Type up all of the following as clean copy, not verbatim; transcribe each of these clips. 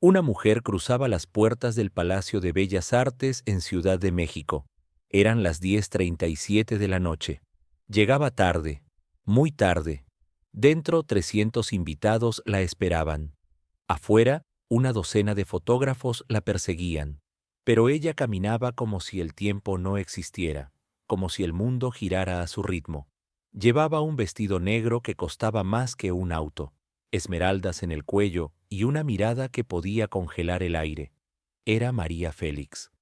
Una mujer cruzaba las puertas del Palacio de Bellas Artes en Ciudad de México. Eran las 10:37 de la noche. Llegaba tarde, muy tarde. Dentro 300 invitados la esperaban. Afuera, una docena de fotógrafos la perseguían. Pero ella caminaba como si el tiempo no existiera, como si el mundo girara a su ritmo. Llevaba un vestido negro que costaba más que un auto, esmeraldas en el cuello y una mirada que podía congelar el aire. Era María Félix.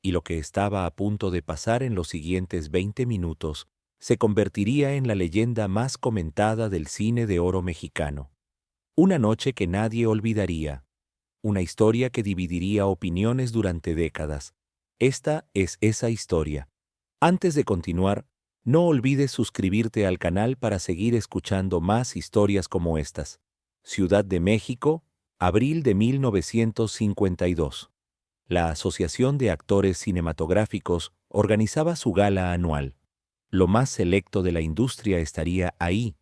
Y lo que estaba a punto de pasar en los siguientes 20 minutos se convertiría en la leyenda más comentada del cine de oro mexicano. Una noche que nadie olvidaría. Una historia que dividiría opiniones durante décadas. Esta es esa historia. Antes de continuar, no olvides suscribirte al canal para seguir escuchando más historias como estas. Ciudad de México, abril de 1952. La Asociación de Actores Cinematográficos organizaba su gala anual. Lo más selecto de la industria estaría ahí.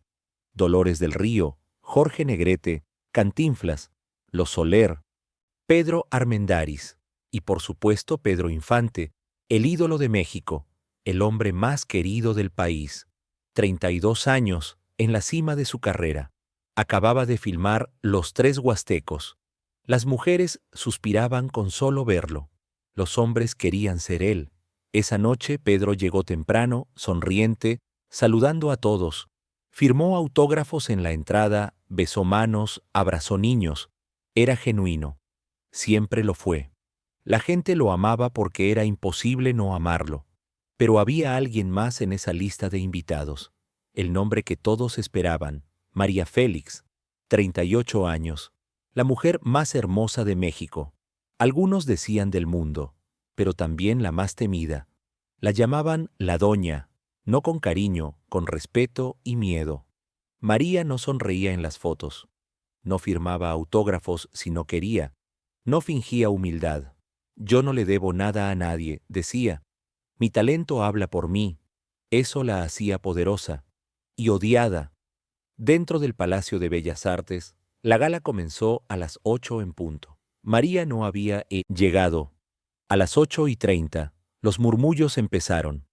Dolores del Río, Jorge Negrete, Cantinflas, Los Soler, Pedro Armendáriz y por supuesto Pedro Infante, el ídolo de México, el hombre más querido del país. 32 años, en la cima de su carrera. Acababa de filmar Los Tres Huastecos. Las mujeres suspiraban con solo verlo. Los hombres querían ser él. Esa noche Pedro llegó temprano, sonriente, saludando a todos. Firmó autógrafos en la entrada, besó manos, abrazó niños. Era genuino. Siempre lo fue. La gente lo amaba porque era imposible no amarlo. Pero había alguien más en esa lista de invitados. El nombre que todos esperaban, María Félix, 38 años, la mujer más hermosa de México. Algunos decían del mundo, pero también la más temida. La llamaban la Doña, no con cariño, con respeto y miedo. María no sonreía en las fotos. No firmaba autógrafos si no quería. No fingía humildad. Yo no le debo nada a nadie, decía. Mi talento habla por mí. Eso la hacía poderosa y odiada. Dentro del Palacio de Bellas Artes, la gala comenzó a las 8 en punto. María no había llegado. A las 8:30, los murmullos empezaron.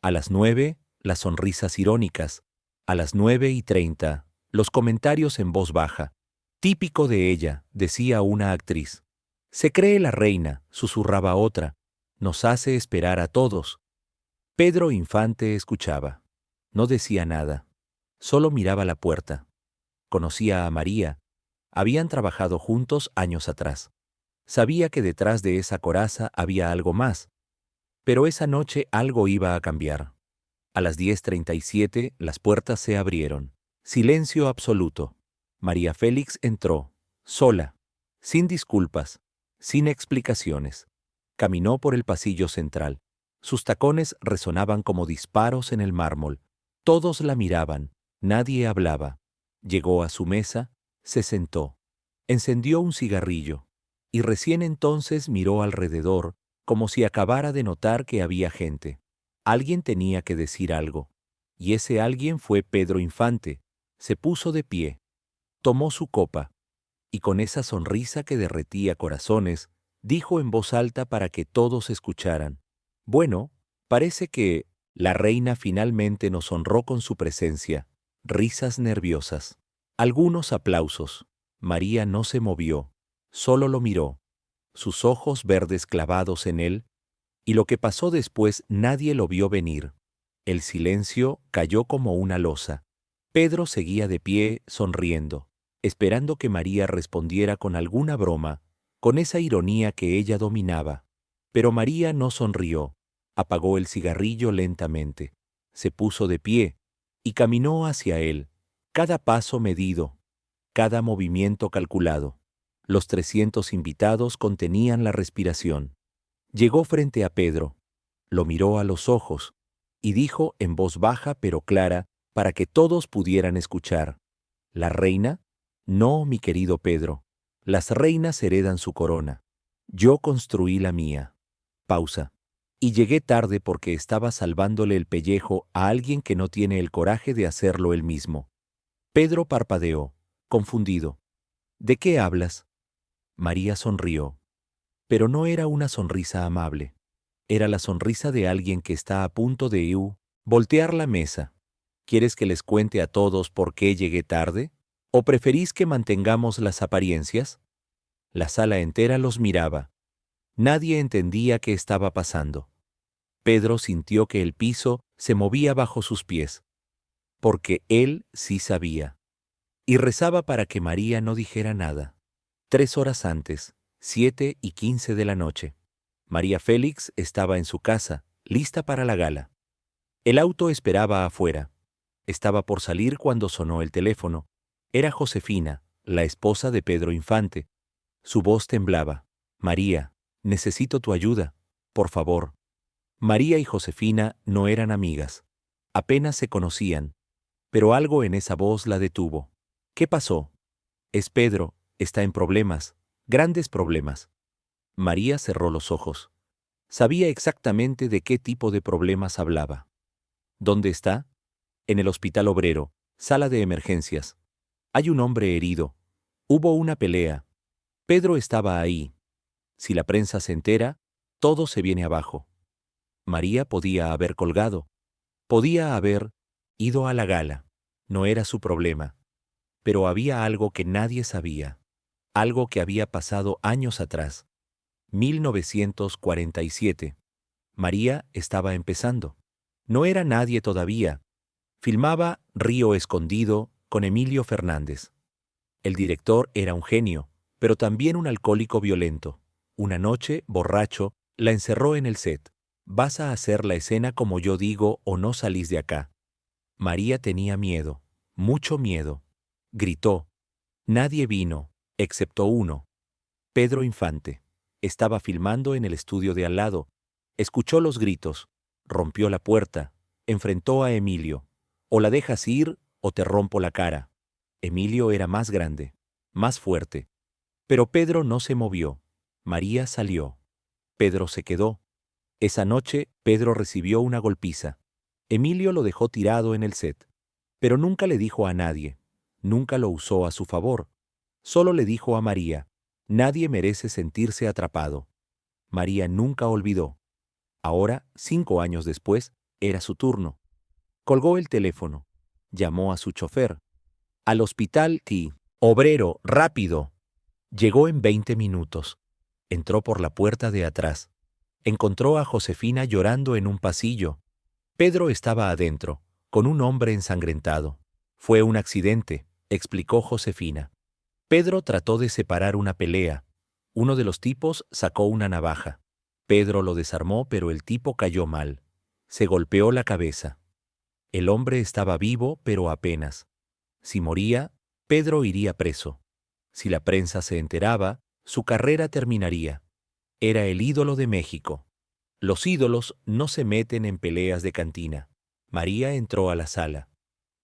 A las 9, las sonrisas irónicas. A las 9:30, los comentarios en voz baja. Típico de ella, decía una actriz. Se cree la reina, susurraba otra. Nos hace esperar a todos. Pedro Infante escuchaba. No decía nada. Solo miraba la puerta. Conocía a María. Habían trabajado juntos años atrás. Sabía que detrás de esa coraza había algo más. Pero esa noche algo iba a cambiar. A las 10:37 las puertas se abrieron. Silencio absoluto. María Félix entró, sola, sin disculpas, sin explicaciones. Caminó por el pasillo central. Sus tacones resonaban como disparos en el mármol. Todos la miraban, nadie hablaba. Llegó a su mesa, se sentó. Encendió un cigarrillo y recién entonces miró alrededor, como si acabara de notar que había gente. Alguien tenía que decir algo, y ese alguien fue Pedro Infante. Se puso de pie, tomó su copa, y con esa sonrisa que derretía corazones, dijo en voz alta para que todos escucharan: «Bueno, parece que la reina finalmente nos honró con su presencia». Risas nerviosas. Algunos aplausos. María no se movió, solo lo miró, sus ojos verdes clavados en él, y lo que pasó después nadie lo vio venir. El silencio cayó como una losa. Pedro seguía de pie, sonriendo, esperando que María respondiera con alguna broma, con esa ironía que ella dominaba. Pero María no sonrió. Apagó el cigarrillo lentamente. Se puso de pie y caminó hacia él, cada paso medido, cada movimiento calculado. Los 300 invitados contenían la respiración. Llegó frente a Pedro, lo miró a los ojos y dijo en voz baja pero clara para que todos pudieran escuchar: «¿La reina? No, mi querido Pedro. Las reinas heredan su corona. Yo construí la mía». Pausa. «Y llegué tarde porque estaba salvándole el pellejo a alguien que no tiene el coraje de hacerlo él mismo». Pedro parpadeó, confundido. «¿De qué hablas?» María sonrió. Pero no era una sonrisa amable. Era la sonrisa de alguien que está a punto de voltear la mesa. ¿Quieres que les cuente a todos por qué llegué tarde? ¿O preferís que mantengamos las apariencias? La sala entera los miraba. Nadie entendía qué estaba pasando. Pedro sintió que el piso se movía bajo sus pies, porque él sí sabía. Y rezaba para que María no dijera nada. 3 horas antes, 7:15 de la noche. María Félix estaba en su casa, lista para la gala. El auto esperaba afuera. Estaba por salir cuando sonó el teléfono. Era Josefina, la esposa de Pedro Infante. Su voz temblaba. María, necesito tu ayuda. Por favor. María y Josefina no eran amigas. Apenas se conocían. Pero algo en esa voz la detuvo. ¿Qué pasó? Es Pedro, está en problemas, grandes problemas. María cerró los ojos. Sabía exactamente de qué tipo de problemas hablaba. ¿Dónde está? En el Hospital Obrero, sala de emergencias. Hay un hombre herido. Hubo una pelea. Pedro estaba ahí. Si la prensa se entera, todo se viene abajo. María podía haber colgado. Podía haber ido a la gala. No era su problema. Pero había algo que nadie sabía. Algo que había pasado años atrás. 1947. María estaba empezando. No era nadie todavía. Filmaba Río Escondido con Emilio Fernández. El director era un genio, pero también un alcohólico violento. Una noche, borracho, la encerró en el set. Vas a hacer la escena como yo digo o no salís de acá. María tenía miedo, mucho miedo. Gritó. Nadie vino, excepto uno. Pedro Infante. Estaba filmando en el estudio de al lado. Escuchó los gritos. Rompió la puerta. Enfrentó a Emilio. O la dejas ir o te rompo la cara. Emilio era más grande, más fuerte. Pero Pedro no se movió. María salió. Pedro se quedó. Esa noche, Pedro recibió una golpiza. Emilio lo dejó tirado en el set. Pero nunca le dijo a nadie. Nunca lo usó a su favor. Solo le dijo a María, nadie merece sentirse atrapado. María nunca olvidó. Ahora, 5 años después, era su turno. Colgó el teléfono. Llamó a su chofer. Al hospital Obrero, rápido. Llegó en 20 minutos. Entró por la puerta de atrás. Encontró a Josefina llorando en un pasillo. Pedro estaba adentro, con un hombre ensangrentado. Fue un accidente, explicó Josefina. Pedro trató de separar una pelea. Uno de los tipos sacó una navaja. Pedro lo desarmó, pero el tipo cayó mal. Se golpeó la cabeza. El hombre estaba vivo, pero apenas. Si moría, Pedro iría preso. Si la prensa se enteraba, su carrera terminaría. Era el ídolo de México. Los ídolos no se meten en peleas de cantina. María entró a la sala.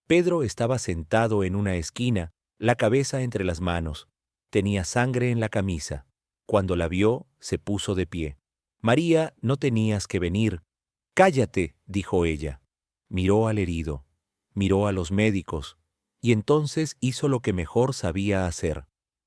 Pedro estaba sentado en una esquina, la cabeza entre las manos. Tenía sangre en la camisa. Cuando la vio, se puso de pie. María, no tenías que venir. Cállate, dijo ella. Miró al herido, miró a los médicos, y entonces hizo lo que mejor sabía hacer,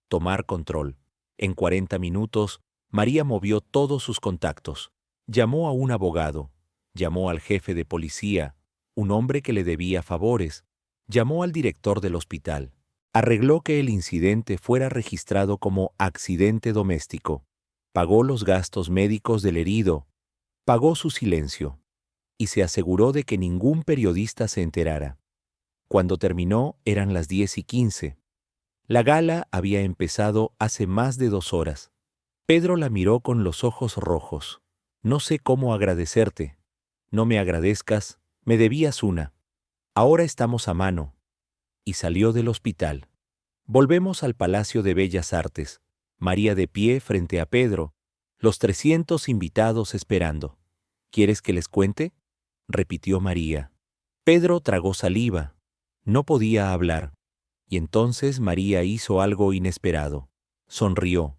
tomar control. En 40 minutos, María movió todos sus contactos. Llamó a un abogado, llamó al jefe de policía, un hombre que le debía favores, llamó al director del hospital. Arregló que el incidente fuera registrado como accidente doméstico. Pagó los gastos médicos del herido, pagó su silencio y se aseguró de que ningún periodista se enterara. Cuando terminó eran las 10:15. La gala había empezado hace más de 2 horas. Pedro la miró con los ojos rojos. No sé cómo agradecerte. No me agradezcas, me debías una. Ahora estamos a mano. Y salió del hospital. Volvemos al Palacio de Bellas Artes. María de pie frente a Pedro, los 300 invitados esperando. ¿Quieres que les cuente? Repitió María. Pedro tragó saliva. No podía hablar. Y entonces María hizo algo inesperado. Sonrió.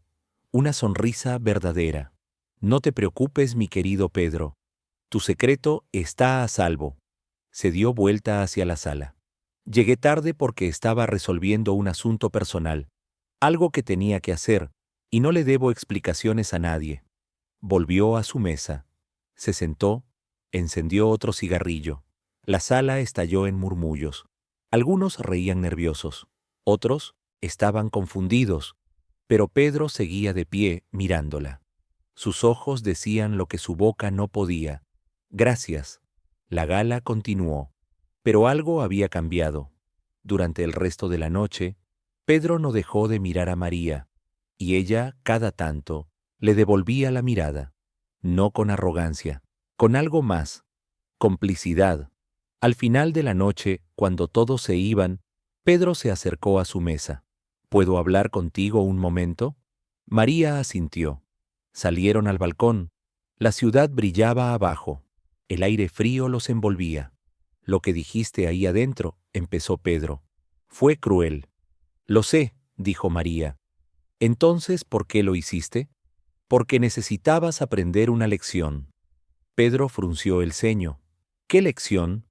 Una sonrisa verdadera. No te preocupes, mi querido Pedro. Tu secreto está a salvo. Se dio vuelta hacia la sala. Llegué tarde porque estaba resolviendo un asunto personal, algo que tenía que hacer, y no le debo explicaciones a nadie. Volvió a su mesa. Se sentó, encendió otro cigarrillo. La sala estalló en murmullos. Algunos reían nerviosos, otros estaban confundidos, pero Pedro seguía de pie mirándola. Sus ojos decían lo que su boca no podía. Gracias. La gala continuó. Pero algo había cambiado. Durante el resto de la noche, Pedro no dejó de mirar a María, y ella, cada tanto, le devolvía la mirada. No con arrogancia, con algo más, complicidad. Al final de la noche, cuando todos se iban, Pedro se acercó a su mesa. ¿Puedo hablar contigo un momento? María asintió. Salieron al balcón. La ciudad brillaba abajo. El aire frío los envolvía. Lo que dijiste ahí adentro, empezó Pedro. Fue cruel. Lo sé, dijo María. Entonces, ¿por qué lo hiciste? Porque necesitabas aprender una lección. Pedro frunció el ceño. ¿Qué lección?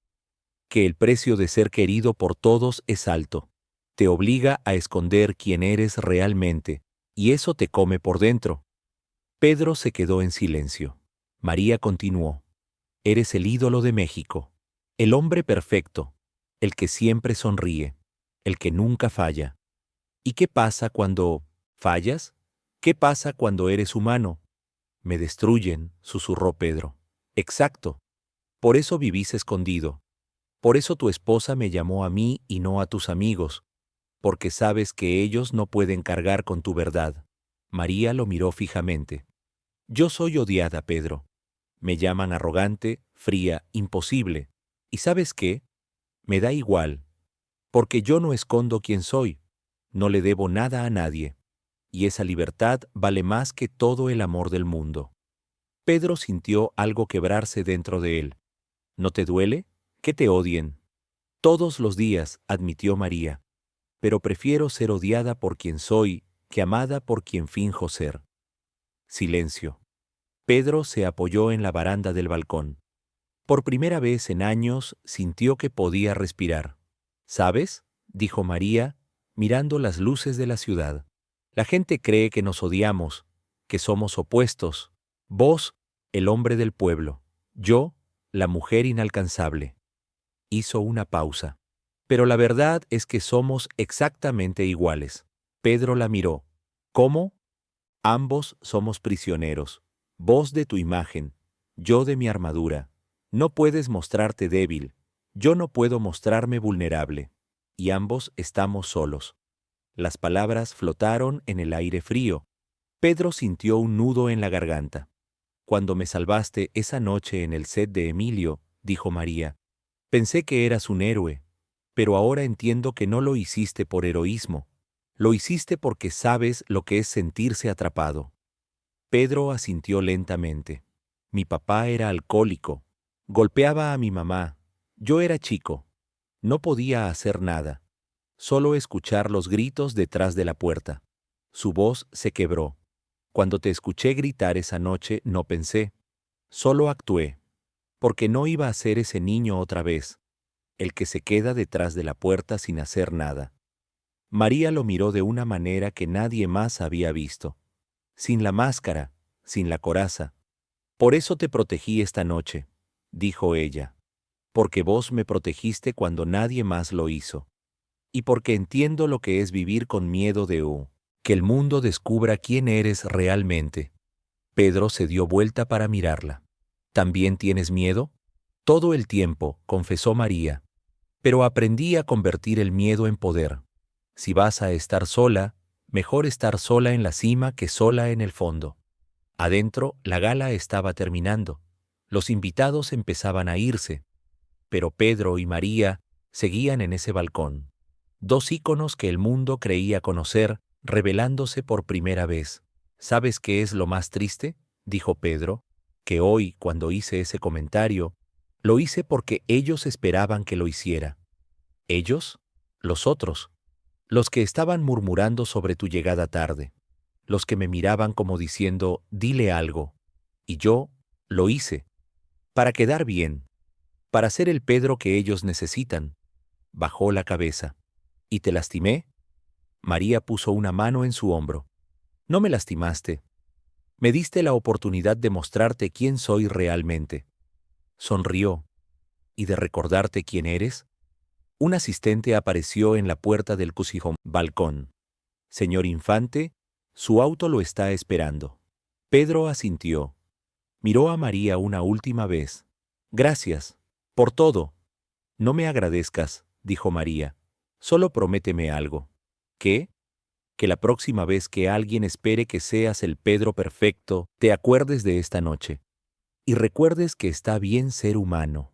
Que el precio de ser querido por todos es alto. Te obliga a esconder quién eres realmente, y eso te come por dentro. Pedro se quedó en silencio. María continuó. Eres el ídolo de México, el hombre perfecto, el que siempre sonríe, el que nunca falla. ¿Y qué pasa cuando fallas? ¿Qué pasa cuando eres humano? Me destruyen, susurró Pedro. Exacto. Por eso vivís escondido. Por eso tu esposa me llamó a mí y no a tus amigos, porque sabes que ellos no pueden cargar con tu verdad. María lo miró fijamente. Yo soy odiada, Pedro. Me llaman arrogante, fría, imposible. ¿Y sabes qué? Me da igual, porque yo no escondo quién soy. No le debo nada a nadie. Y esa libertad vale más que todo el amor del mundo. Pedro sintió algo quebrarse dentro de él. ¿No te duele? Que te odien. Todos los días, admitió María, pero prefiero ser odiada por quien soy que amada por quien finjo ser. Silencio. Pedro se apoyó en la baranda del balcón. Por primera vez en años sintió que podía respirar. ¿Sabes?, dijo María, mirando las luces de la ciudad. La gente cree que nos odiamos, que somos opuestos. Vos, el hombre del pueblo. Yo, la mujer inalcanzable. Hizo una pausa. Pero la verdad es que somos exactamente iguales. Pedro la miró. ¿Cómo? Ambos somos prisioneros. Vos de tu imagen, yo de mi armadura. No puedes mostrarte débil. Yo no puedo mostrarme vulnerable. Y ambos estamos solos. Las palabras flotaron en el aire frío. Pedro sintió un nudo en la garganta. Cuando me salvaste esa noche en el set de Emilio, dijo María, pensé que eras un héroe, pero ahora entiendo que no lo hiciste por heroísmo. Lo hiciste porque sabes lo que es sentirse atrapado. Pedro asintió lentamente. Mi papá era alcohólico. Golpeaba a mi mamá. Yo era chico. No podía hacer nada. Solo escuchar los gritos detrás de la puerta. Su voz se quebró. Cuando te escuché gritar esa noche, no pensé. Solo actué. Porque no iba a ser ese niño otra vez, el que se queda detrás de la puerta sin hacer nada. María lo miró de una manera que nadie más había visto. Sin la máscara, sin la coraza. Por eso te protegí esta noche, dijo ella. Porque vos me protegiste cuando nadie más lo hizo. Y porque entiendo lo que es vivir con miedo de que el mundo descubra quién eres realmente. Pedro se dio vuelta para mirarla. ¿También tienes miedo? Todo el tiempo, confesó María. Pero aprendí a convertir el miedo en poder. Si vas a estar sola, mejor estar sola en la cima que sola en el fondo. Adentro, la gala estaba terminando. Los invitados empezaban a irse. Pero Pedro y María seguían en ese balcón. Dos íconos que el mundo creía conocer, revelándose por primera vez. ¿Sabes qué es lo más triste?, dijo Pedro, que hoy, cuando hice ese comentario, lo hice porque ellos esperaban que lo hiciera. ¿Ellos? Los otros. Los que estaban murmurando sobre tu llegada tarde. Los que me miraban como diciendo, dile algo. Y yo lo hice. Para quedar bien. Para ser el Pedro que ellos necesitan. Bajó la cabeza. ¿Y te lastimé? María puso una mano en su hombro. No me lastimaste. Me diste la oportunidad de mostrarte quién soy realmente. Sonrió. ¿Y de recordarte quién eres? Un asistente apareció en la puerta del cusijón balcón. Señor Infante, su auto lo está esperando. Pedro asintió. Miró a María una última vez. Gracias. Por todo. No me agradezcas, dijo María. Solo prométeme algo. ¿Qué? Que la próxima vez que alguien espere que seas el Pedro perfecto, te acuerdes de esta noche. Y recuerdes que está bien ser humano.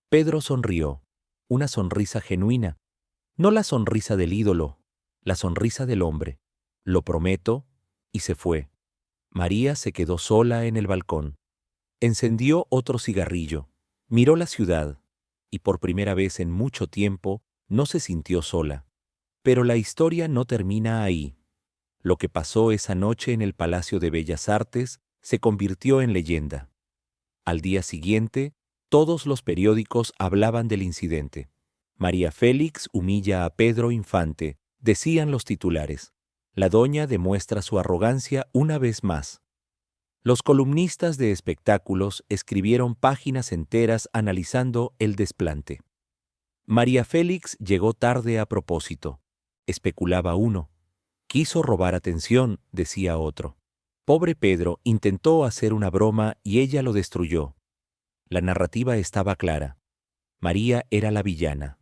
Pedro sonrió. Una sonrisa genuina. No la sonrisa del ídolo, la sonrisa del hombre. Lo prometo, y se fue. María se quedó sola en el balcón. Encendió otro cigarrillo, miró la ciudad, y por primera vez en mucho tiempo no se sintió sola. Pero la historia no termina ahí. Lo que pasó esa noche en el Palacio de Bellas Artes se convirtió en leyenda. Al día siguiente, todos los periódicos hablaban del incidente. María Félix humilla a Pedro Infante, decían los titulares. La doña demuestra su arrogancia una vez más. Los columnistas de espectáculos escribieron páginas enteras analizando el desplante. María Félix llegó tarde a propósito, especulaba uno. Quiso robar atención, decía otro. Pobre Pedro intentó hacer una broma y ella lo destruyó. La narrativa estaba clara. María era la villana.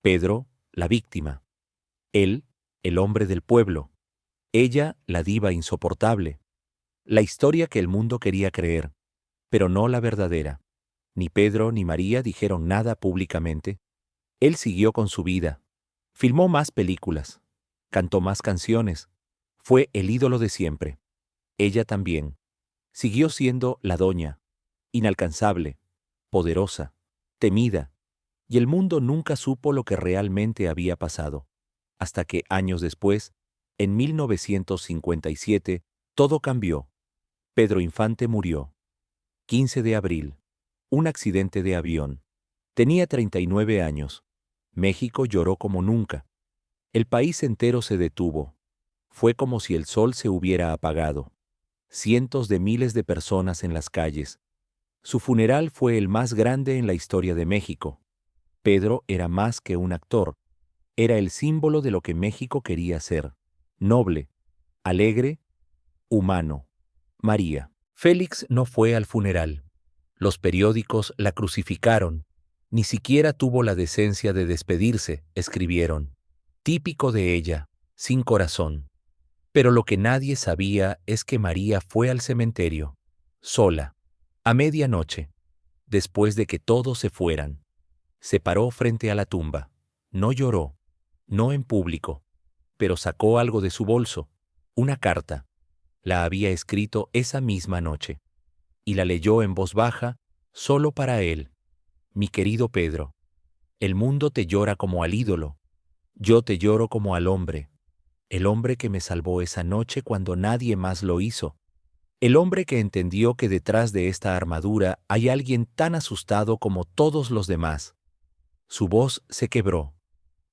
Pedro, la víctima. Él, el hombre del pueblo. Ella, la diva insoportable. La historia que el mundo quería creer, pero no la verdadera. Ni Pedro ni María dijeron nada públicamente. Él siguió con su vida. Filmó más películas. Cantó más canciones. Fue el ídolo de siempre. Ella también. Siguió siendo la doña. Inalcanzable. Poderosa. Temida. Y el mundo nunca supo lo que realmente había pasado. Hasta que, años después, en 1957, todo cambió. Pedro Infante murió. 15 de abril. Un accidente de avión. Tenía 39 años. México lloró como nunca. El país entero se detuvo. Fue como si el sol se hubiera apagado. Cientos de miles de personas en las calles. Su funeral fue el más grande en la historia de México. Pedro era más que un actor. Era el símbolo de lo que México quería ser. Noble, alegre, humano. María. Félix no fue al funeral. Los periódicos la crucificaron. Ni siquiera tuvo la decencia de despedirse, escribieron. Típico de ella, sin corazón. Pero lo que nadie sabía es que María fue al cementerio, sola, a medianoche, después de que todos se fueran. Se paró frente a la tumba. No lloró, no en público, pero sacó algo de su bolso, una carta. La había escrito esa misma noche. Y la leyó en voz baja, solo para él. Mi querido Pedro, el mundo te llora como al ídolo. Yo te lloro como al hombre. El hombre que me salvó esa noche cuando nadie más lo hizo. El hombre que entendió que detrás de esta armadura hay alguien tan asustado como todos los demás. Su voz se quebró.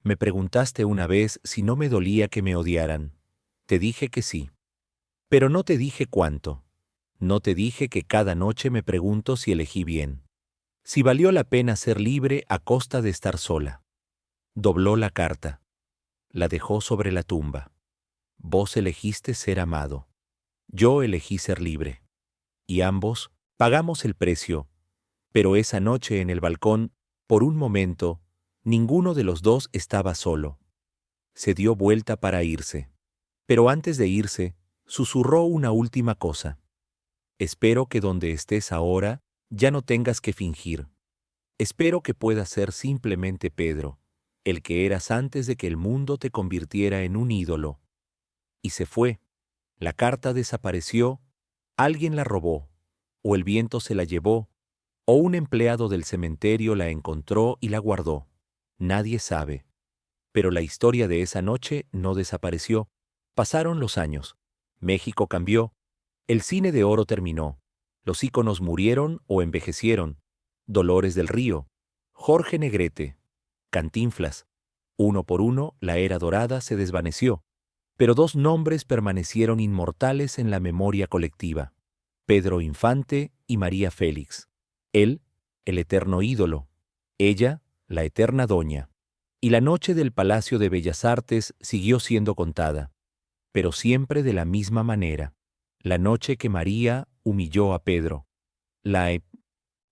Me preguntaste una vez si no me dolía que me odiaran. Te dije que sí. Pero no te dije cuánto. No te dije que cada noche me pregunto si elegí bien. Si valió la pena ser libre a costa de estar sola. Dobló la carta. La dejó sobre la tumba. Vos elegiste ser amado. Yo elegí ser libre. Y ambos pagamos el precio. Pero esa noche en el balcón, por un momento, ninguno de los dos estaba solo. Se dio vuelta para irse. Pero antes de irse, susurró una última cosa. Espero que donde estés ahora ya no tengas que fingir. Espero que puedas ser simplemente Pedro, el que eras antes de que el mundo te convirtiera en un ídolo. Y se fue. La carta desapareció, alguien la robó, o el viento se la llevó, o un empleado del cementerio la encontró y la guardó. Nadie sabe. Pero la historia de esa noche no desapareció. Pasaron los años. México cambió. El cine de oro terminó. Los íconos murieron o envejecieron. Dolores del Río, Jorge Negrete, Cantinflas. Uno por uno, la era dorada se desvaneció. Pero dos nombres permanecieron inmortales en la memoria colectiva: Pedro Infante y María Félix. Él, el eterno ídolo; ella, la eterna doña. Y la noche del Palacio de Bellas Artes siguió siendo contada, pero siempre de la misma manera: la noche que María humilló a Pedro. La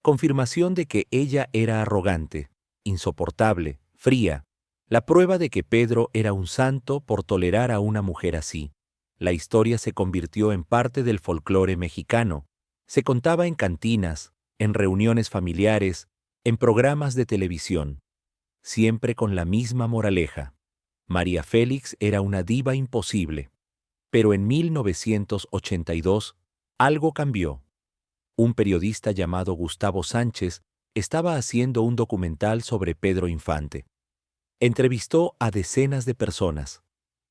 confirmación de que ella era arrogante, insoportable, fría; la prueba de que Pedro era un santo por tolerar a una mujer así. La historia se convirtió en parte del folclore mexicano. Se contaba en cantinas, en reuniones familiares, en programas de televisión, siempre con la misma moraleja: María Félix era una diva imposible. Pero en 1982, algo cambió. Un periodista llamado Gustavo Sánchez estaba haciendo un documental sobre Pedro Infante. Entrevistó a decenas de personas,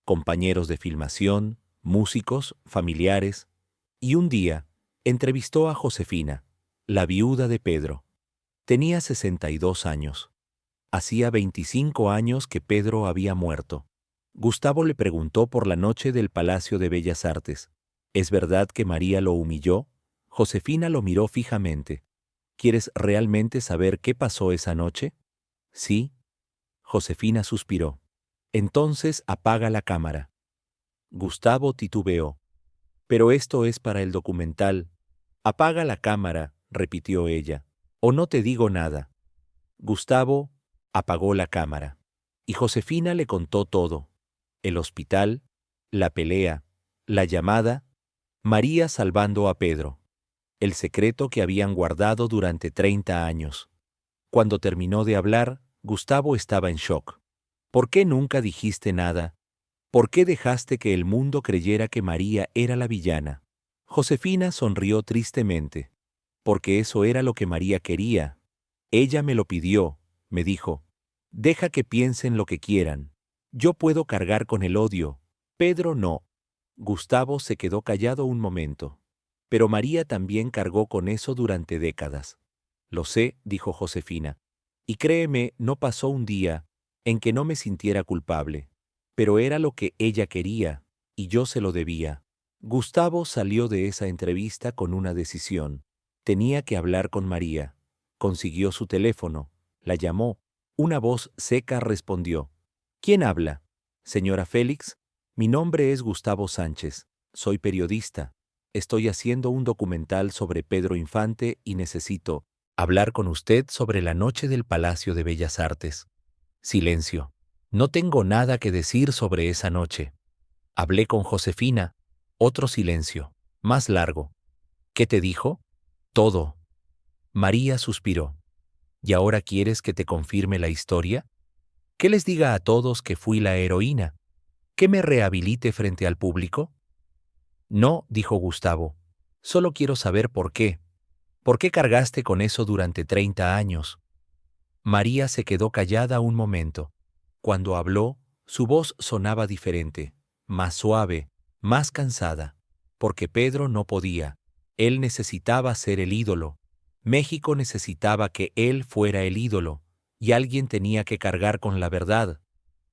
compañeros de filmación, músicos, familiares, y un día entrevistó a Josefina, la viuda de Pedro. Tenía 62 años. Hacía 25 años que Pedro había muerto. Gustavo le preguntó por la noche del Palacio de Bellas Artes: ¿es verdad que María lo humilló? Josefina lo miró fijamente. ¿Quieres realmente saber qué pasó esa noche? Sí. Josefina suspiró. Entonces apaga la cámara. Gustavo titubeó. Pero esto es para el documental. Apaga la cámara, repitió ella, o no te digo nada. Gustavo apagó la cámara. Y Josefina le contó todo: el hospital, la pelea, la llamada, María salvando a Pedro, el secreto que habían guardado durante 30 años. Cuando terminó de hablar, Gustavo estaba en shock. ¿Por qué nunca dijiste nada? ¿Por qué dejaste que el mundo creyera que María era la villana? Josefina sonrió tristemente. Porque eso era lo que María quería. Ella me lo pidió, me dijo. Deja que piensen lo que quieran. Yo puedo cargar con el odio. Pedro no. Gustavo se quedó callado un momento. Pero María también cargó con eso durante décadas. Lo sé, dijo Josefina. Y créeme, no pasó un día en que no me sintiera culpable. Pero era lo que ella quería, y yo se lo debía. Gustavo salió de esa entrevista con una decisión. Tenía que hablar con María. Consiguió su teléfono, la llamó. Una voz seca respondió. ¿Quién habla? Señora Félix, mi nombre es Gustavo Sánchez. Soy periodista. Estoy haciendo un documental sobre Pedro Infante y necesito hablar con usted sobre la noche del Palacio de Bellas Artes. Silencio. No tengo nada que decir sobre esa noche. Hablé con Josefina. Otro silencio, más largo. ¿Qué te dijo? Todo. María suspiró. ¿Y ahora quieres que te confirme la historia? ¿Que les diga a todos que fui la heroína? ¿Que me rehabilite frente al público? No, dijo Gustavo. Solo quiero saber por qué. ¿Por qué cargaste con eso durante 30 años? María se quedó callada un momento. Cuando habló, su voz sonaba diferente, más suave, más cansada. Porque Pedro no podía. Él necesitaba ser el ídolo. México necesitaba que él fuera el ídolo, y alguien tenía que cargar con la verdad.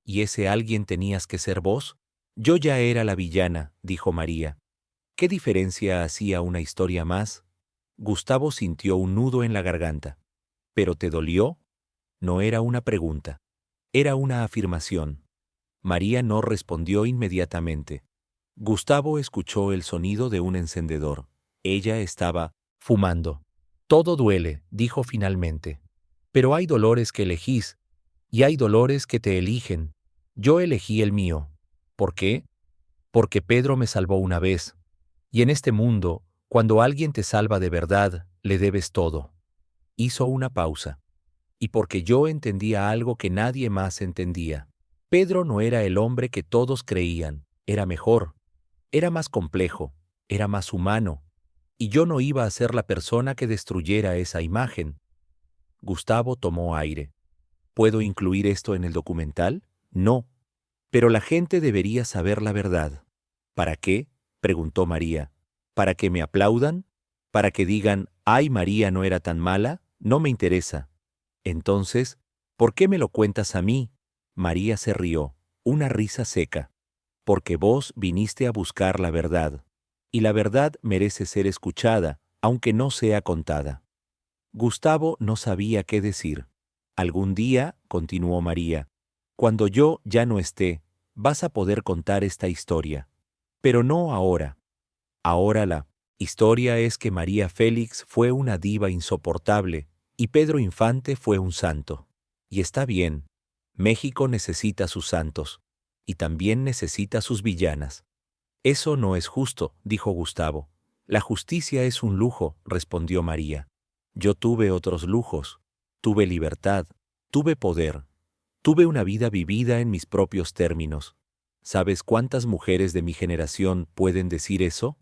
¿Y ese alguien tenías que ser vos? Yo ya era la villana, dijo María. ¿Qué diferencia hacía una historia más? Gustavo sintió un nudo en la garganta. ¿Pero te dolió? No era una pregunta. Era una afirmación. María no respondió inmediatamente. Gustavo escuchó el sonido de un encendedor. Ella estaba fumando. Todo duele, dijo finalmente. Pero hay dolores que elegís, y hay dolores que te eligen. Yo elegí el mío. ¿Por qué? Porque Pedro me salvó una vez. Y en este mundo, cuando alguien te salva de verdad, le debes todo. Hizo una pausa. Y porque yo entendía algo que nadie más entendía. Pedro no era el hombre que todos creían, era mejor, era más complejo, era más humano, y yo no iba a ser la persona que destruyera esa imagen. Gustavo tomó aire. ¿Puedo incluir esto en el documental? No. Pero la gente debería saber la verdad. ¿Para qué? Preguntó María. ¿Para que me aplaudan? ¿Para que digan, ay, María no era tan mala? No me interesa. Entonces, ¿por qué me lo cuentas a mí? María se rió, una risa seca. porque vos viniste a buscar la verdad, y la verdad merece ser escuchada, aunque no sea contada. Gustavo no sabía qué decir. Algún día, continuó María, cuando yo ya no esté, vas a poder contar esta historia. Pero no ahora. Ahora la historia es que María Félix fue una diva insoportable y Pedro Infante fue un santo. Y está bien, México necesita sus santos, y también necesita sus villanas. Eso no es justo, dijo Gustavo. La justicia es un lujo, respondió María. Yo tuve otros lujos. Tuve libertad, tuve poder, tuve una vida vivida en mis propios términos. ¿Sabes cuántas mujeres de mi generación pueden decir eso?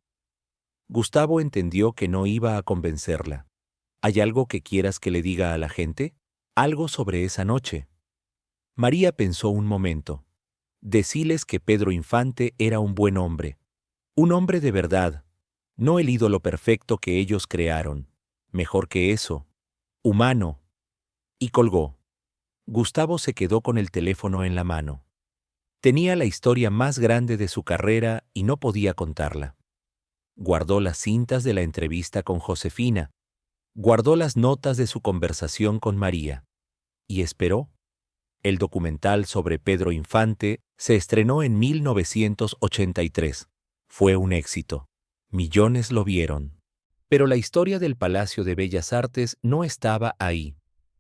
Gustavo entendió que no iba a convencerla. ¿Hay algo que quieras que le diga a la gente? Algo sobre esa noche. María pensó un momento. Deciles que Pedro Infante era un buen hombre. Un hombre de verdad, no el ídolo perfecto que ellos crearon. Mejor que eso, humano. Y colgó. Gustavo se quedó con el teléfono en la mano. Tenía la historia más grande de su carrera y no podía contarla. Guardó las cintas de la entrevista con Josefina, guardó las notas de su conversación con María. Y esperó. El documental sobre Pedro Infante se estrenó en 1983. Fue un éxito. Millones lo vieron. Pero la historia del Palacio de Bellas Artes no estaba ahí.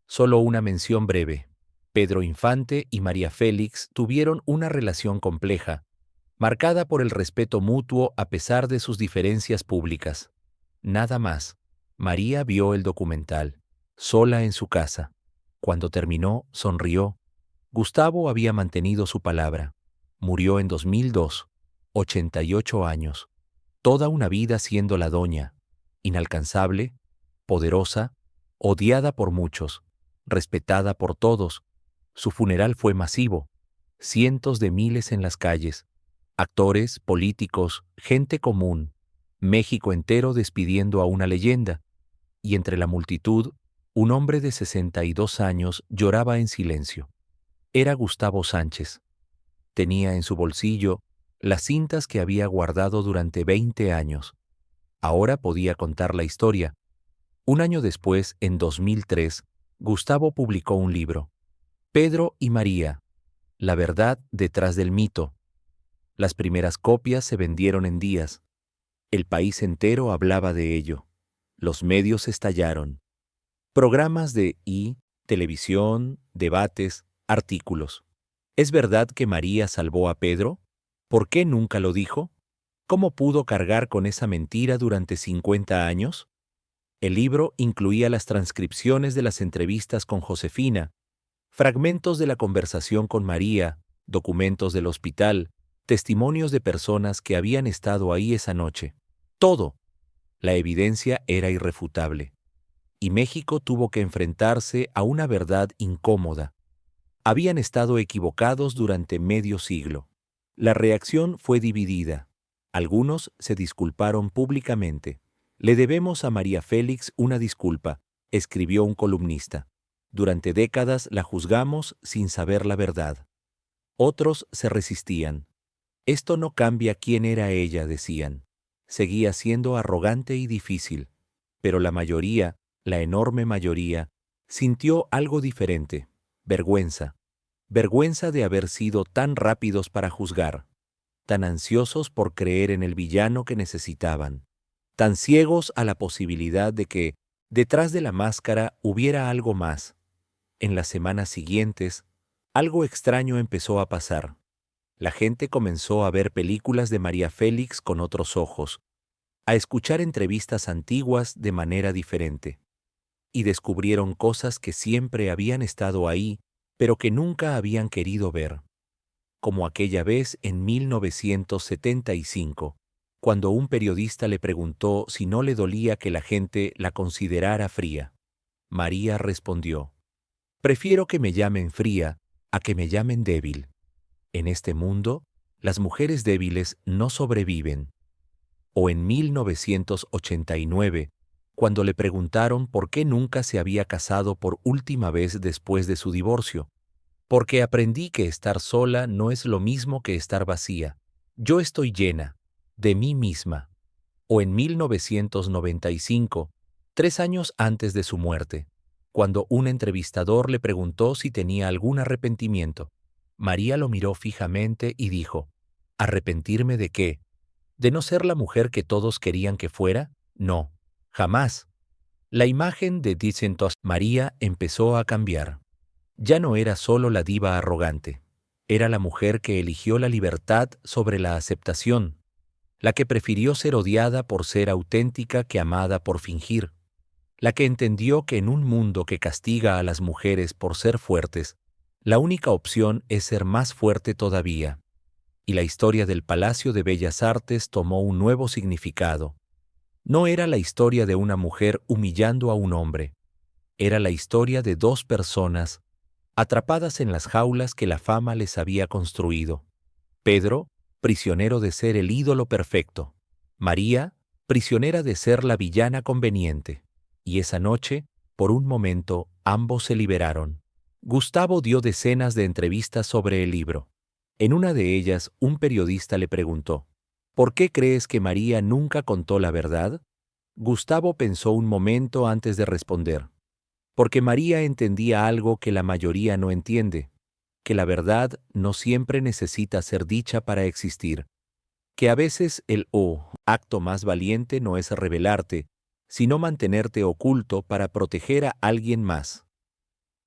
Solo una mención breve. Pedro Infante y María Félix tuvieron una relación compleja, marcada por el respeto mutuo a pesar de sus diferencias públicas. Nada más. María vio el documental, sola en su casa. Cuando terminó, sonrió. Gustavo había mantenido su palabra. Murió en 2002, 88 años. Toda una vida siendo la doña, inalcanzable, poderosa, odiada por muchos, respetada por todos. Su funeral fue masivo, cientos de miles en las calles, actores, políticos, gente común, México entero despidiendo a una leyenda, y entre la multitud, un hombre de 62 años lloraba en silencio. Era Gustavo Sánchez. Tenía en su bolsillo las cintas que había guardado durante 20 años. Ahora podía contar la historia. Un año después, en 2003, Gustavo publicó un libro, Pedro y María, la verdad detrás del mito. Las primeras copias se vendieron en días. El país entero hablaba de ello. Los medios estallaron. Programas de televisión, debates, artículos. ¿Es verdad que María salvó a Pedro? ¿Por qué nunca lo dijo? ¿Cómo pudo cargar con esa mentira durante 50 años? El libro incluía las transcripciones de las entrevistas con Josefina, fragmentos de la conversación con María, documentos del hospital, testimonios de personas que habían estado ahí esa noche. Todo. La evidencia era irrefutable. Y México tuvo que enfrentarse a una verdad incómoda. Habían estado equivocados durante medio siglo. La reacción fue dividida. Algunos se disculparon públicamente. Le debemos a María Félix una disculpa, escribió un columnista. Durante décadas la juzgamos sin saber la verdad. Otros se resistían. Esto no cambia quién era ella, decían. Seguía siendo arrogante y difícil. Pero la mayoría, la enorme mayoría, sintió algo diferente, vergüenza. Vergüenza de haber sido tan rápidos para juzgar, tan ansiosos por creer en el villano que necesitaban, tan ciegos a la posibilidad de que, detrás de la máscara, hubiera algo más. En las semanas siguientes, algo extraño empezó a pasar. La gente comenzó a ver películas de María Félix con otros ojos, a escuchar entrevistas antiguas de manera diferente. Y descubrieron cosas que siempre habían estado ahí, pero que nunca habían querido ver. Como aquella vez en 1975, cuando un periodista le preguntó si no le dolía que la gente la considerara fría. María respondió, «Prefiero que me llamen fría a que me llamen débil. En este mundo, las mujeres débiles no sobreviven». O en 1989, cuando le preguntaron por qué nunca se había casado por última vez después de su divorcio. «Porque aprendí que estar sola no es lo mismo que estar vacía. Yo estoy llena de mí misma. O en 1995, 3 años antes de su muerte, cuando un entrevistador le preguntó si tenía algún arrepentimiento. María lo miró fijamente y dijo, ¿arrepentirme de qué? ¿De no ser la mujer que todos querían que fuera? No, jamás. La imagen de Dicentos María empezó a cambiar. Ya no era solo la diva arrogante. Era la mujer que eligió la libertad sobre la aceptación, la que prefirió ser odiada por ser auténtica que amada por fingir, la que entendió que en un mundo que castiga a las mujeres por ser fuertes, la única opción es ser más fuerte todavía. Y la historia del Palacio de Bellas Artes tomó un nuevo significado. No era la historia de una mujer humillando a un hombre, era la historia de dos personas atrapadas en las jaulas que la fama les había construido. Pedro, prisionero de ser el ídolo perfecto. María, prisionera de ser la villana conveniente. Y esa noche, por un momento, ambos se liberaron. Gustavo dio decenas de entrevistas sobre el libro. En una de ellas, un periodista le preguntó, ¿por qué crees que María nunca contó la verdad? Gustavo pensó un momento antes de responder. Porque María entendía algo que la mayoría no entiende, que la verdad no siempre necesita ser dicha para existir, que a veces el acto más valiente no es revelarte, sino mantenerte oculto para proteger a alguien más.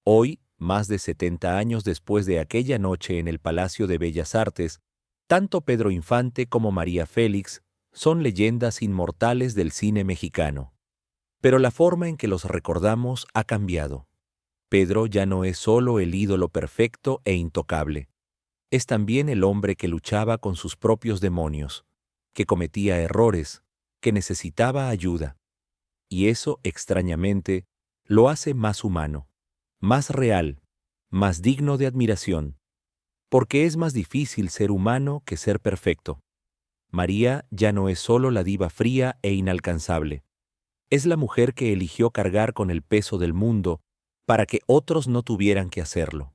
Hoy, más de 70 años después de aquella noche en el Palacio de Bellas Artes, tanto Pedro Infante como María Félix son leyendas inmortales del cine mexicano. Pero la forma en que los recordamos ha cambiado. Pedro ya no es solo el ídolo perfecto e intocable. Es también el hombre que luchaba con sus propios demonios, que cometía errores, que necesitaba ayuda. Y eso, extrañamente, lo hace más humano, más real, más digno de admiración, porque es más difícil ser humano que ser perfecto. María ya no es solo la diva fría e inalcanzable. Es la mujer que eligió cargar con el peso del mundo para que otros no tuvieran que hacerlo.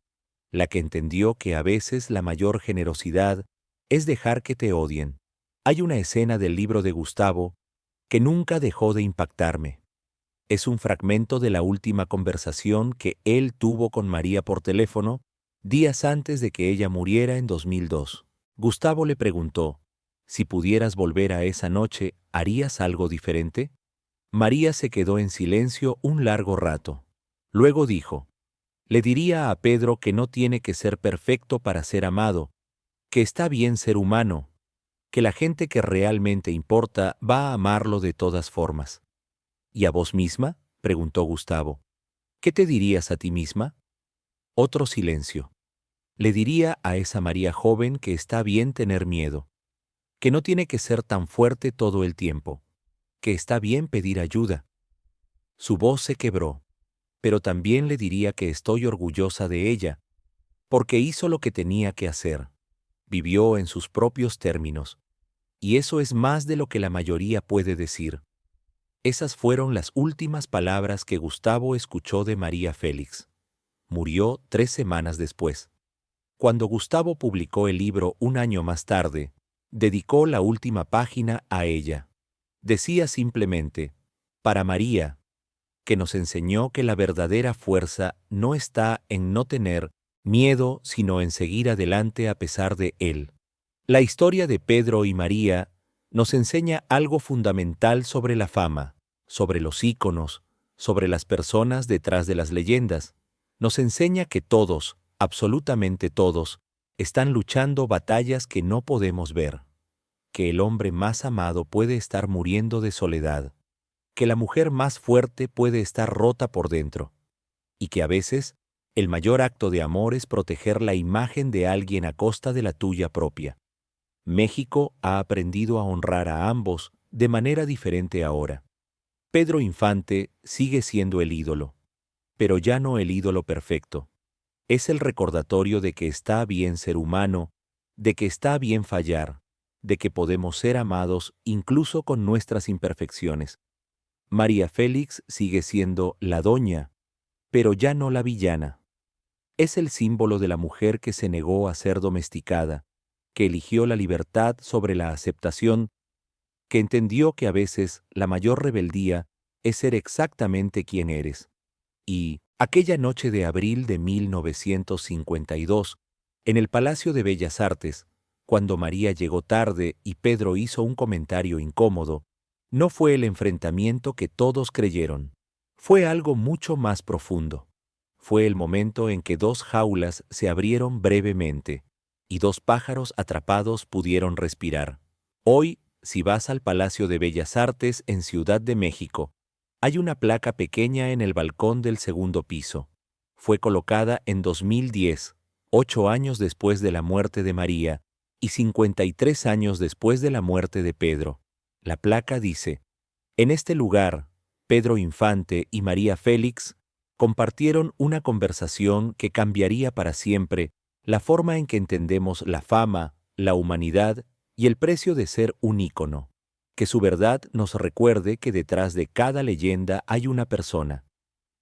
La que entendió que a veces la mayor generosidad es dejar que te odien. Hay una escena del libro de Gustavo que nunca dejó de impactarme. Es un fragmento de la última conversación que él tuvo con María por teléfono días antes de que ella muriera en 2002. Gustavo le preguntó, si pudieras volver a esa noche, ¿harías algo diferente? María se quedó en silencio un largo rato. Luego dijo, le diría a Pedro que no tiene que ser perfecto para ser amado, que está bien ser humano, que la gente que realmente importa va a amarlo de todas formas. ¿Y a vos misma? Preguntó Gustavo. ¿Qué te dirías a ti misma? Otro silencio. Le diría a esa María joven que está bien tener miedo, que no tiene que ser tan fuerte todo el tiempo, que está bien pedir ayuda. Su voz se quebró, pero también le diría que estoy orgullosa de ella, porque hizo lo que tenía que hacer. Vivió en sus propios términos, y eso es más de lo que la mayoría puede decir. Esas fueron las últimas palabras que Gustavo escuchó de María Félix. Murió 3 semanas después. Cuando Gustavo publicó el libro un año más tarde, dedicó la última página a ella. Decía simplemente, para María, que nos enseñó que la verdadera fuerza no está en no tener miedo, sino en seguir adelante a pesar de él. La historia de Pedro y María nos enseña algo fundamental sobre la fama, sobre los íconos, sobre las personas detrás de las leyendas. Nos enseña que todos, absolutamente todos, están luchando batallas que no podemos ver, que el hombre más amado puede estar muriendo de soledad, que la mujer más fuerte puede estar rota por dentro, y que a veces el mayor acto de amor es proteger la imagen de alguien a costa de la tuya propia. México ha aprendido a honrar a ambos de manera diferente ahora. Pedro Infante sigue siendo el ídolo, pero ya no el ídolo perfecto. Es el recordatorio de que está bien ser humano, de que está bien fallar, de que podemos ser amados incluso con nuestras imperfecciones. María Félix sigue siendo la doña, pero ya no la villana. Es el símbolo de la mujer que se negó a ser domesticada, que eligió la libertad sobre la aceptación, que entendió que a veces la mayor rebeldía es ser exactamente quien eres. Y, aquella noche de abril de 1952, en el Palacio de Bellas Artes, cuando María llegó tarde y Pedro hizo un comentario incómodo, no fue el enfrentamiento que todos creyeron. Fue algo mucho más profundo. Fue el momento en que dos jaulas se abrieron brevemente y dos pájaros atrapados pudieron respirar. Hoy, si vas al Palacio de Bellas Artes en Ciudad de México, hay una placa pequeña en el balcón del segundo piso. Fue colocada en 2010, 8 años después de la muerte de María y 53 años después de la muerte de Pedro. La placa dice: en este lugar, Pedro Infante y María Félix compartieron una conversación que cambiaría para siempre la forma en que entendemos la fama, la humanidad y el precio de ser un ícono. Que su verdad nos recuerde que detrás de cada leyenda hay una persona,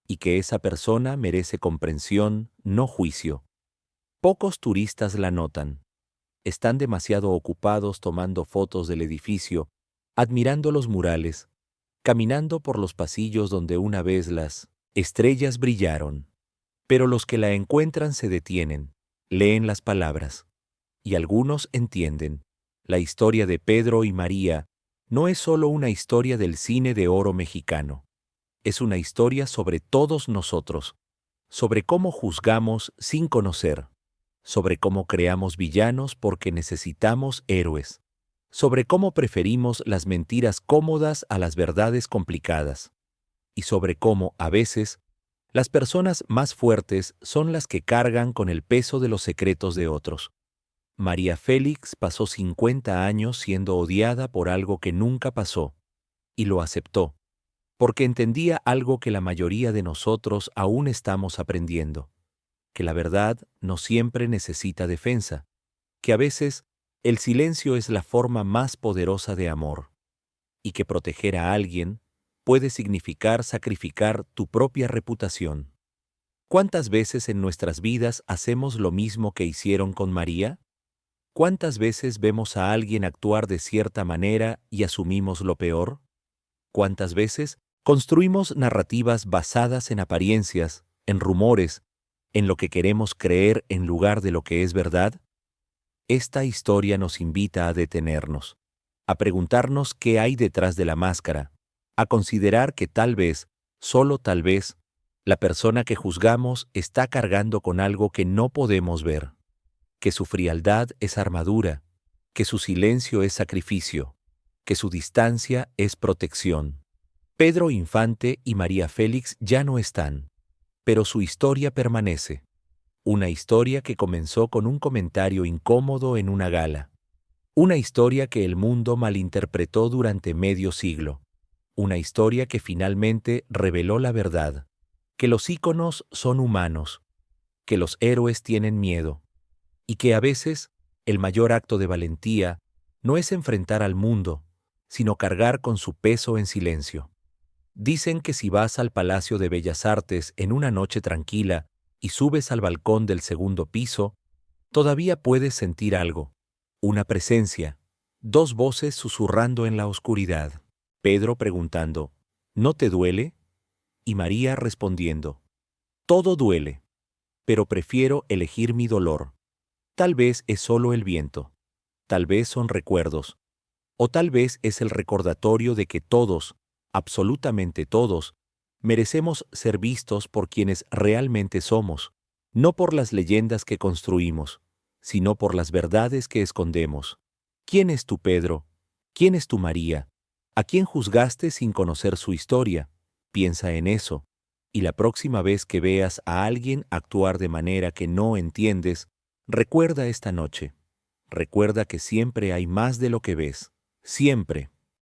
y que esa persona merece comprensión, no juicio. Pocos turistas la notan. Están demasiado ocupados tomando fotos del edificio, admirando los murales, caminando por los pasillos donde una vez las estrellas brillaron. Pero los que la encuentran se detienen, leen las palabras, y algunos entienden. La historia de Pedro y María no es solo una historia del cine de oro mexicano. Es una historia sobre todos nosotros, sobre cómo juzgamos sin conocer, sobre cómo creamos villanos porque necesitamos héroes, sobre cómo preferimos las mentiras cómodas a las verdades complicadas, y sobre cómo, a veces, las personas más fuertes son las que cargan con el peso de los secretos de otros. María Félix pasó 50 años siendo odiada por algo que nunca pasó, y lo aceptó, porque entendía algo que la mayoría de nosotros aún estamos aprendiendo, que la verdad no siempre necesita defensa, que a veces el silencio es la forma más poderosa de amor, y que proteger a alguien puede significar sacrificar tu propia reputación. ¿Cuántas veces en nuestras vidas hacemos lo mismo que hicieron con María? ¿Cuántas veces vemos a alguien actuar de cierta manera y asumimos lo peor? ¿Cuántas veces construimos narrativas basadas en apariencias, en rumores, en lo que queremos creer en lugar de lo que es verdad? Esta historia nos invita a detenernos, a preguntarnos qué hay detrás de la máscara, a considerar que tal vez, solo tal vez, la persona que juzgamos está cargando con algo que no podemos ver, que su frialdad es armadura, que su silencio es sacrificio, que su distancia es protección. Pedro Infante y María Félix ya no están, pero su historia permanece. Una historia que comenzó con un comentario incómodo en una gala. Una historia que el mundo malinterpretó durante medio siglo. Una historia que finalmente reveló la verdad, que los íconos son humanos, que los héroes tienen miedo, y que a veces el mayor acto de valentía no es enfrentar al mundo, sino cargar con su peso en silencio. Dicen que si vas al Palacio de Bellas Artes en una noche tranquila y subes al balcón del segundo piso, todavía puedes sentir algo, una presencia, dos voces susurrando en la oscuridad. Pedro preguntando, ¿no te duele? Y María respondiendo, todo duele, pero prefiero elegir mi dolor. Tal vez es solo el viento, tal vez son recuerdos, o tal vez es el recordatorio de que todos, absolutamente todos, merecemos ser vistos por quienes realmente somos, no por las leyendas que construimos, sino por las verdades que escondemos. ¿Quién es tu Pedro? ¿Quién es tu María? ¿A quién juzgaste sin conocer su historia? Piensa en eso, y la próxima vez que veas a alguien actuar de manera que no entiendes, recuerda esta noche. Recuerda que siempre hay más de lo que ves. Siempre.